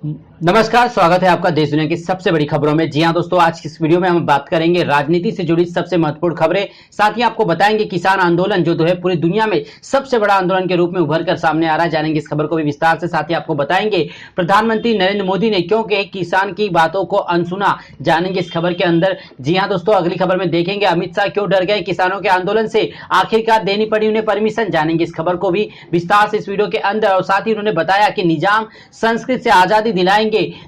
नमस्कार, स्वागत है आपका देश दुनिया की सबसे बड़ी खबरों में। जी हां दोस्तों, आज की इस वीडियो में हम बात करेंगे राजनीति से जुड़ी सबसे महत्वपूर्ण खबरें। साथ ही आपको बताएंगे किसान आंदोलन जो है पूरी दुनिया में सबसे बड़ा आंदोलन के रूप में उभर कर सामने आ रहा है। जानेंगे इस खबर को भी विस्तार से। साथ ही आपको बताएंगे प्रधानमंत्री नरेंद्र मोदी ने क्यों कहे किसान की बातों को अनसुना, जानेंगे इस खबर के अंदर। जी हाँ दोस्तों, अगली खबर में देखेंगे अमित शाह क्यों डर गए किसानों के आंदोलन से, आखिरकार देनी पड़ी उन्हें परमिशन, जानेंगे इस खबर को भी विस्तार से इस वीडियो के अंदर। और साथ ही उन्होंने बताया कि निजाम संस्कृत से आजादी दिलाएंगे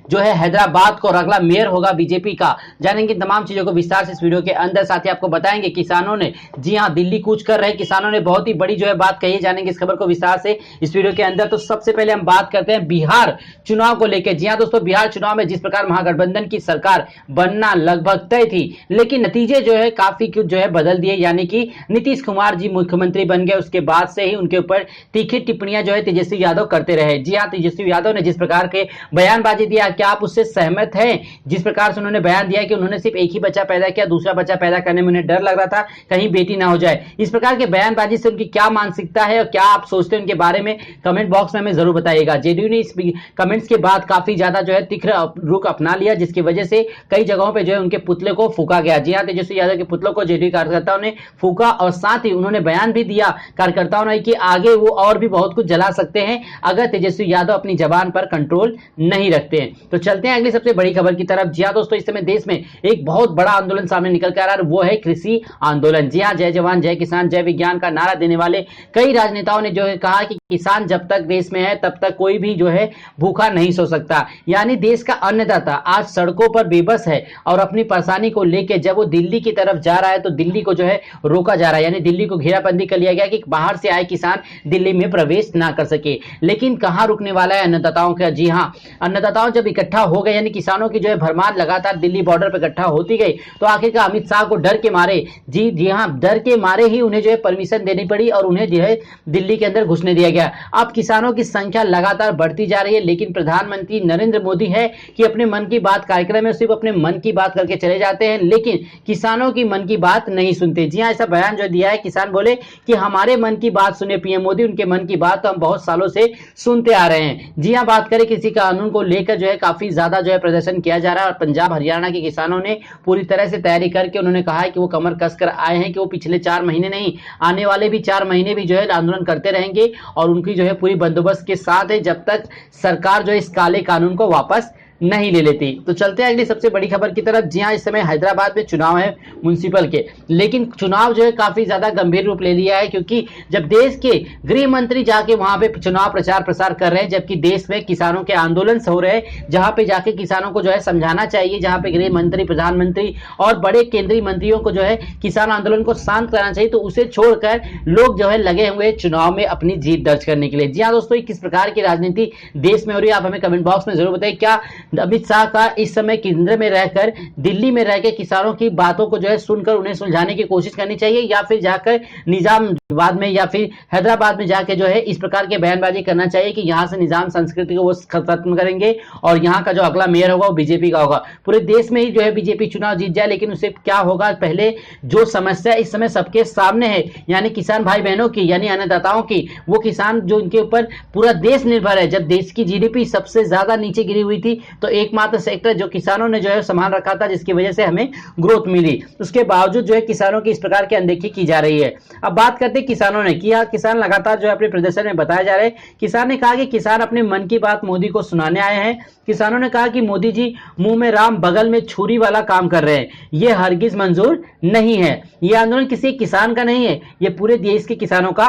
जो है हैदराबाद को, और अगला मेयर होगा बीजेपी का, जानेंगे तमाम चीजों को विस्तार से इस वीडियो के अंदर। साथ ही आपको बताएंगे किसानों ने, जी हां, दिल्ली कूच कर रहे किसानों ने बहुत ही बड़ी जो है बात कही है, जानेंगे इस खबर को विस्तार से इस वीडियो के अंदर। तो सबसे पहले हम बात करते हैं बिहार चुनाव को लेकर। जी हां दोस्तों, बिहार चुनाव में जिस प्रकार महागठबंधन की सरकार बनना लगभग तय थी, लेकिन नतीजे जो है काफी कुछ जो है बदल दिए, यानी कि नीतीश कुमार जी मुख्यमंत्री बन गए। उसके बाद से ही उनके ऊपर तीखी टिप्पणियां जो है तेजस्वी यादव करते रहे। जी हां, तेजस्वी यादव ने जिस प्रकार के बयानबाजी दिया, क्या आप उससे सहमत हैं? जिस प्रकार से उन्होंने बयान दिया कि उन्होंने सिर्फ एक ही बच्चा पैदा किया, दूसरा बच्चा पैदा करने में उन्हें डर लग रहा था कहीं बेटी ना हो जाए। इस प्रकार के बयानबाजी से उनकी क्या मानसिकता है और क्या आप सोचते हैं उनके बारे में, कमेंट बॉक्स में हमें जरूर बताइएगा। जेडीयू ने इस कमेंट्स के बाद काफी ज्यादा जो है तीखा रुख अपना लिया, जिसकी वजह से कई जगहों पर जो है उनके पुतले को फूका गया। जी हाँ, तेजस्वी यादव के पुतलों को जेडीयू कार्यकर्ताओं ने फूका, और साथ ही उन्होंने बयान भी दिया कार्यकर्ताओं ने कि आगे वो और भी बहुत कुछ जला सकते हैं अगर तेजस्वी यादव अपनी जबान पर कंट्रोल नहीं रखते हैं। तो चलते हैं अगली सबसे बड़ी खबर की तरफ। जी हां दोस्तों, इस समय देश में एक बहुत बड़ा आंदोलन सामने निकल कर आ रहा है, वो है कृषि आंदोलन। जी हां, जय जवान जय किसान जय विज्ञान का नारा देने वाले कई राजनेताओं ने जो है कहा कि किसान जब तक देश में है तब तक कोई भी जो है भूखा नहीं सो सकता। यानी देश का अन्नदाता आज सड़कों पर बेबस है और अपनी परेशानी को लेकर जब वो दिल्ली की तरफ जा रहा है तो दिल्ली को जो है रोका जा रहा है, यानी दिल्ली को घेराबंदी कर लिया गया कि बाहर से आए किसान दिल्ली में प्रवेश ना कर सके। लेकिन कहां रुकने वाला है अन्नदाताओं का? जी हां, अन्नदाताओं जब इकट्ठा हो गए, यानी किसानों की जो है भरमार लगातार दिल्ली बॉर्डर पर इकट्ठा होती गई, तो आखिरकार अमित शाह को डर के मारे, जी हां, डर के मारे ही उन्हें जो है परमिशन देनी पड़ी और उन्हें जो है दिल्ली के अंदर घुसने दिया गया। अब किसानों की संख्या लगातार बढ़ती जा रही है, लेकिन प्रधानमंत्री नरेंद्र मोदी है कि अपने मन की बात कार्यक्रम में सिर्फ अपने मन की बात करके चले जाते हैं, लेकिन किसानों की मन की बात नहीं सुनते। जी हां, ऐसा बयान जो दिया है, किसान बोले कि हमारे मन की बात सुने पीएम मोदी, उनके मन की बात तो हम बहुत सालों से सुनते आ रहे हैं। जी हां, बात करें किसी कानून को लेकर जो है काफी ज्यादा जो है प्रदर्शन किया जा रहा है, और पंजाब हरियाणा के किसानों ने पूरी तरह से तैयारी करके उन्होंने कहा है कि वो कमर कसकर आए हैं कि वो पिछले 4 महीने नहीं, आने वाले भी 4 महीने भी जो है आंदोलन करते रहेंगे, और उनकी जो है पूरी बंदोबस्त के साथ है जब तक सरकार जो है इस काले कानून को वापस नहीं ले लेती। तो चलते हैं अगली सबसे बड़ी खबर की तरफ। जी हां, इस समय हैदराबाद में चुनाव है म्युनिसिपल के, लेकिन चुनाव जो है काफी ज्यादा गंभीर रूप ले लिया है, क्योंकि जब देश के गृह मंत्री जाके वहां पे चुनाव प्रचार प्रसार कर रहे हैं, जबकि देश में किसानों के आंदोलन हो रहे हैं, जहां पे जाके किसानों को जो है समझाना चाहिए, जहां पे गृह मंत्री, प्रधानमंत्री और बड़े केंद्रीय मंत्रियों को जो है किसान आंदोलन को शांत कराना चाहिए, तो उसे छोड़कर लोग जो है लगे हुए चुनाव में अपनी जीत दर्ज करने के लिए। जी हाँ दोस्तों, किस प्रकार की राजनीति देश में हो रही है, आप हमें कमेंट बॉक्स में जरूर बताइए। क्या अमित शाह का इस समय केंद्र में रहकर, दिल्ली में रहकर किसानों की बातों को जो है सुनकर उन्हें सुलझाने की कोशिश करनी चाहिए, या फिर जाकर निजामाबाद में या फिर हैदराबाद में जाकर जो है इस प्रकार के बयानबाजी करना चाहिए कि यहां से निजाम संस्कृति को वो खत्म करेंगे और यहां का जो अगला मेयर होगा वो बीजेपी का होगा। पूरे देश में ही जो है बीजेपी चुनाव जीत जाए, लेकिन उसे क्या होगा, पहले जो समस्या इस समय सबके सामने है, यानी किसान भाई बहनों की, यानी अन्नदाताओं की, वो किसान जो इनके ऊपर पूरा देश निर्भर है। जब देश की जीडीपी सबसे ज्यादा नीचे गिरी हुई थी, तो एकमात्र सेक्टर जो किसानों ने जो है संभाल रखा था, जिसकी वजह से हमें ग्रोथ मिली, उसके बावजूद जो है किसानों की इस प्रकार की अनदेखी की जा रही है। अब बात करते हैं किसानों ने किया, किसान लगातार जो है अपने प्रदर्शन में बताया जा रहा है। किसान ने कहा कि किसान अपने मन की बात मोदी को सुनाने आए हैं। किसानों ने कहा कि मोदी जी मुंह में राम बगल में छुरी वाला काम कर रहे हैं, ये हरगिज मंजूर नहीं है। ये आंदोलन किसी किसान का नहीं है, ये पूरे देश के किसानों का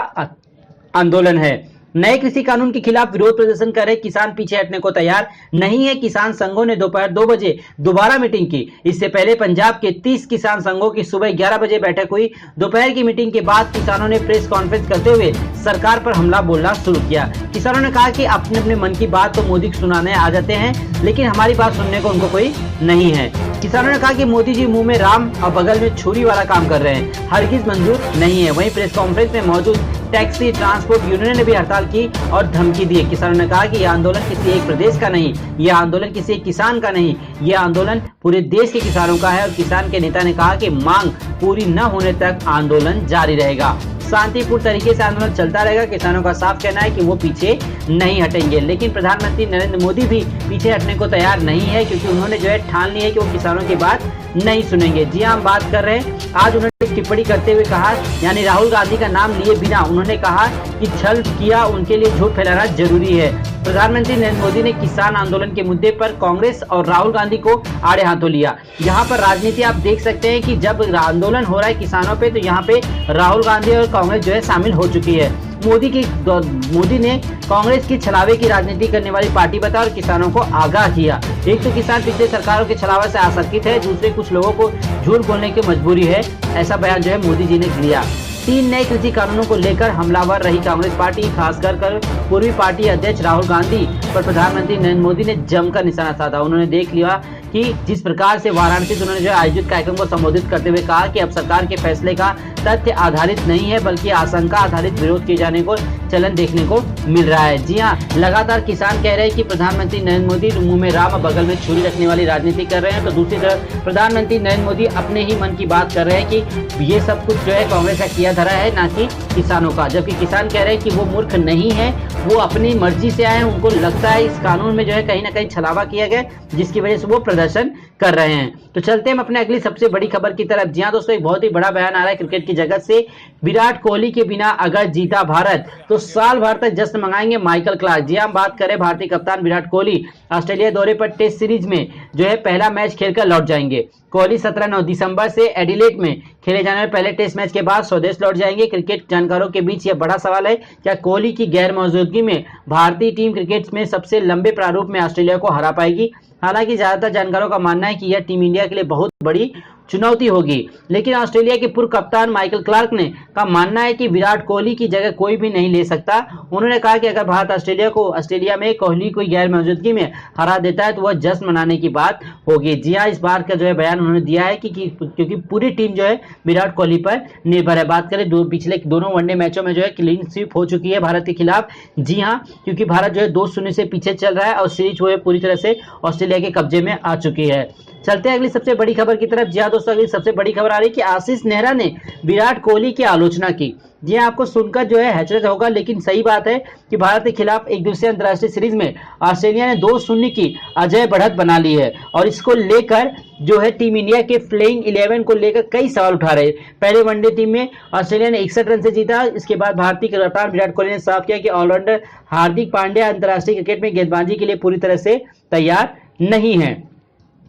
आंदोलन है। नए कृषि कानून के खिलाफ विरोध प्रदर्शन कर रहे किसान पीछे हटने को तैयार नहीं है। किसान संघों ने दोपहर 2 बजे दोबारा मीटिंग की। इससे पहले पंजाब के 30 किसान संघों की सुबह 11 बजे बैठक हुई। दोपहर की मीटिंग के बाद किसानों ने प्रेस कॉन्फ्रेंस करते हुए सरकार पर हमला बोलना शुरू किया। किसानों ने कहा कि अपने अपने मन की बात तो मोदी को सुनाने आ जाते हैं, लेकिन हमारी बात सुनने को उनको कोई नहीं है। किसानों ने कहा कि मोदी जी मुंह में राम और बगल में छुरी वाला काम कर रहे हैं, हरगिज मंजूर नहीं है। वहीं प्रेस कॉन्फ्रेंस में मौजूद टैक्सी ट्रांसपोर्ट यूनियन ने भी हड़ताल की और धमकी दी। किसानों ने कहा कि यह आंदोलन किसी एक प्रदेश का नहीं, यह आंदोलन किसी एक किसान का नहीं, यह आंदोलन पूरे देश के किसानों का है। और किसान के नेता ने कहा कि मांग पूरी न होने तक आंदोलन जारी रहेगा। शांतिपूर्ण तरीके से आंदोलन चलता रहेगा। किसानों का साफ कहना है कि वो पीछे नहीं हटेंगे, लेकिन प्रधानमंत्री नरेंद्र मोदी भी पीछे हटने को तैयार नहीं है, क्योंकि उन्होंने जो है ठान ली है कि वो किसानों की बात नहीं सुनेंगे। जी हाँ, हम बात कर रहे हैं, आज उन्होंने टिप्पणी करते हुए कहा, यानी राहुल गांधी का नाम लिए बिना उन्होंने कहा कि छल किया उनके लिए झूठ फैलाना जरूरी है। प्रधानमंत्री नरेंद्र मोदी ने किसान आंदोलन के मुद्दे पर कांग्रेस और राहुल गांधी को आड़े हाथों लिया। यहाँ पर राजनीति आप देख सकते हैं कि जब आंदोलन हो रहा है किसानों पे, तो यहाँ पे राहुल गांधी और कांग्रेस जो है शामिल हो चुकी है। मोदी ने कांग्रेस की छलावे की राजनीति करने वाली पार्टी बताया और किसानों को आगाह किया। एक तो किसान पिछले सरकारों के छलावे से आसक्तित है, दूसरे कुछ लोगों को झूठ बोलने की मजबूरी है, ऐसा बयान जो है मोदी जी ने दिया। 3 नए कृषि कानूनों को लेकर हमलावर रही कांग्रेस पार्टी, खासकर कर पूर्वी पार्टी अध्यक्ष राहुल गांधी पर प्रधानमंत्री नरेंद्र मोदी ने जमकर निशाना साधा। उन्होंने देख लिया कि जिस प्रकार से वाराणसी से उन्होंने जो आयोजित कार्यक्रम को संबोधित करते हुए कहा कि अब सरकार के फैसले का तथ्य आधारित नहीं है, बल्कि आशंका आधारित विरोध किए जाने को चलन देखने को मिल रहा है। जी हाँ, लगातार किसान कह रहे हैं कि प्रधानमंत्री नरेंद्र मोदी मुंह में राम बगल में छुरी रखने वाली राजनीति कर रहे हैं, तो दूसरी तरफ प्रधानमंत्री नरेंद्र मोदी अपने ही मन की बात कर रहे हैं कि ये सब कुछ जो है कांग्रेस का किया धरा है, ना कि किसानों का। जबकि किसान कह रहे हैं कि वो मूर्ख नहीं है, वो अपनी मर्जी से आए हैं, उनको लगता है इस कानून में जो है कहीं ना कहीं छलावा किया गया, जिसकी वजह से वो प्रदर्शन कर रहे हैं। तो चलते हैं अपने अगली सबसे बड़ी खबर की तरफ। जी हाँ दोस्तों, एक बहुत ही बड़ा बयान आ रहा है क्रिकेट की जगत से। विराट कोहली के बिना अगर जीता भारत तो साल भर तक जश्न मंगाएंगे माइकल क्लार्क। जी हम बात करें, भारतीय कप्तान विराट कोहली ऑस्ट्रेलिया दौरे पर टेस्ट सीरीज में जो है पहला मैच खेलकर लौट जाएंगे। कोहली 17-9 दिसंबर से एडिलेड में खेले जाने वाले पहले टेस्ट मैच के बाद स्वदेश लौट जाएंगे। क्रिकेट जानकारों के बीच यह बड़ा सवाल है, क्या कोहली की गैर मौजूदगी में भारतीय टीम क्रिकेट में सबसे लंबे प्रारूप में ऑस्ट्रेलिया को हरा पाएगी? हालांकि ज्यादातर जानकारों का मानना है कि यह टीम इंडिया के लिए बहुत बड़ी चुनौती होगी, लेकिन ऑस्ट्रेलिया के पूर्व कप्तान माइकल क्लार्क ने का मानना है कि विराट कोहली की जगह कोई भी नहीं ले सकता। उन्होंने कहा कि अगर भारत ऑस्ट्रेलिया में कोहली को गैर मौजूदगी में हरा देता है तो वह जश्न मनाने की बात होगी। जी हाँ, इस बार का जो है बयान उन्होंने दिया है कि क्योंकि पूरी टीम जो है विराट कोहली पर निर्भर है। बात करें पिछले दोनों वनडे मैचों में जो है क्लीन स्वीप हो चुकी है भारत के खिलाफ। जी हाँ, क्योंकि भारत जो है 2-0 से पीछे चल रहा है और सीरीज जो है पूरी तरह से ऑस्ट्रेलिया के कब्जे में आ चुकी है। चलते हैं अगली सबसे बड़ी खबर की तरफ। जी हाँ दोस्तों, अगली सबसे बड़ी खबर आ रही है कि आशीष नेहरा ने विराट कोहली की आलोचना की। जी हाँ, आपको सुनकर जो है हैचरत होगा, लेकिन सही बात है कि भारत के खिलाफ एक दिवसीय अंतर्राष्ट्रीय सीरीज में ऑस्ट्रेलिया ने 2-0 की अजय बढ़त बना ली है और इसको लेकर जो है टीम इंडिया के प्लेइंग 11 को लेकर कई सवाल उठा रहे। पहले वनडे टीम में ऑस्ट्रेलिया ने 61 रन से जीता। इसके बाद भारतीय कप्तान विराट कोहली ने साफ किया कि ऑलराउंडर हार्दिक पांड्या अंतर्राष्ट्रीय क्रिकेट में गेंदबाजी के लिए पूरी तरह से तैयार नहीं है।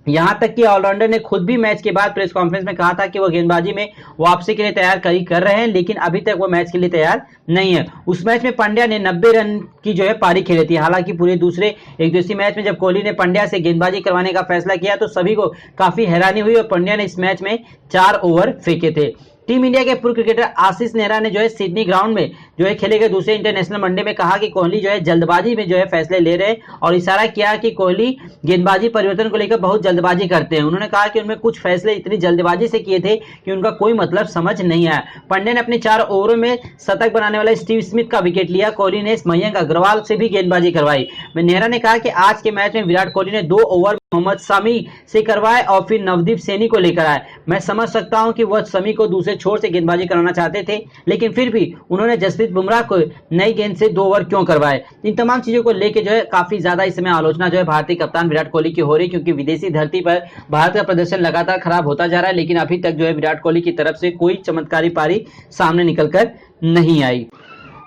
यहां तक कि ऑलराउंडर ने खुद भी मैच के बाद प्रेस कॉन्फ्रेंस में कहा था कि वो गेंदबाजी में वापसी के लिए तैयार कर रहे हैं, लेकिन अभी तक वो मैच के लिए तैयार नहीं है। उस मैच में पांड्या ने 90 रन की जो है पारी खेली थी। हालांकि पूरे दूसरे एक दिवसीय मैच में जब कोहली ने पांड्या से गेंदबाजी करवाने का फैसला किया तो सभी को काफी हैरानी हुई और पांड्या ने इस मैच में 4 ओवर फेंके थे। टीम इंडिया के पूर्व क्रिकेटर आशीष नेहरा ने जो है सिडनी ग्राउंड में जो है खेले गए दूसरे इंटरनेशनल वनडे में कहा कि कोहली जो है जल्दबाजी में जो है फैसले ले रहे हैं और इशारा किया कि कोहली गेंदबाजी परिवर्तन को लेकर बहुत जल्दबाजी करते हैं। उन्होंने कहा कि उनमें कुछ फैसले इतनी जल्दबाजी से किए थे कि उनका कोई मतलब समझ नहीं आया। पांड्या ने अपने 4 ओवरों में शतक बनाने वाला स्टीव स्मिथ का विकेट लिया। कोहली ने मयंक अग्रवाल से भी गेंदबाजी करवाई। नेहरा ने कहा कि आज के मैच में विराट कोहली ने 2 ओवर मोहम्मद शमी से करवाए और फिर नवदीप सैनी को लेकर आए। मैं समझ सकता हूं कि वह शमी को दूसरे छोर से गेंदबाजी कराना चाहते थे, लेकिन फिर भी उन्होंने जसप्रीत बुमराह को नई गेंद से 2 ओवर क्यों करवाए। इन तमाम चीजों को लेकर जो है काफी ज्यादा इस समय आलोचना जो है भारतीय कप्तान विराट कोहली की हो रही, क्योंकि विदेशी धरती पर भारत का प्रदर्शन लगातार खराब होता जा रहा है, लेकिन अभी तक जो है विराट कोहली की तरफ से कोई चमत्कारी पारी सामने निकलकर नहीं आई।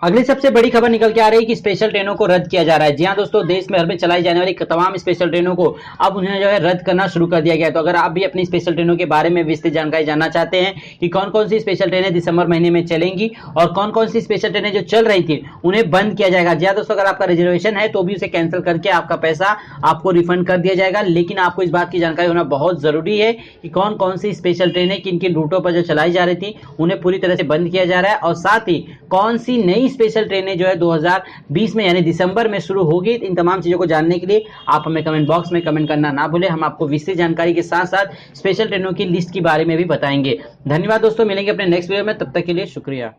अगली सबसे बड़ी खबर निकल के आ रही है कि स्पेशल ट्रेनों को रद्द किया जा रहा है। जी हाँ दोस्तों, देश में हर में चलाई जाने वाली तमाम स्पेशल ट्रेनों को अब उन्हें जो है रद्द करना शुरू कर दिया गया है। तो अगर आप भी अपनी स्पेशल ट्रेनों के बारे में विस्तृत जानकारी जानना चाहते हैं कि कौन कौन सी स्पेशल ट्रेनें दिसंबर महीने में चलेंगी और कौन कौन सी स्पेशल ट्रेनें जो चल रही थी उन्हें बंद किया जाएगा। जी हाँ दोस्तों, अगर आपका रिजर्वेशन है तो भी उसे कैंसिल करके आपका पैसा आपको रिफंड कर दिया जाएगा, लेकिन आपको इस बात की जानकारी होना बहुत जरूरी है कि कौन कौन सी स्पेशल ट्रेनें किन किन रूटों पर जो चलाई जा रही थी उन्हें पूरी तरह से बंद किया जा रहा है और साथ ही कौन सी नई स्पेशल ट्रेनें 2020 में यानी दिसंबर में शुरू होगी। इन तमाम चीजों को जानने के लिए आप हमें कमेंट बॉक्स में कमेंट करना ना भूलें। हम आपको विस्तृत जानकारी के साथ साथ स्पेशल ट्रेनों की लिस्ट के बारे में भी बताएंगे। धन्यवाद दोस्तों, मिलेंगे अपने नेक्स्ट वीडियो में, तब तक के लिए शुक्रिया।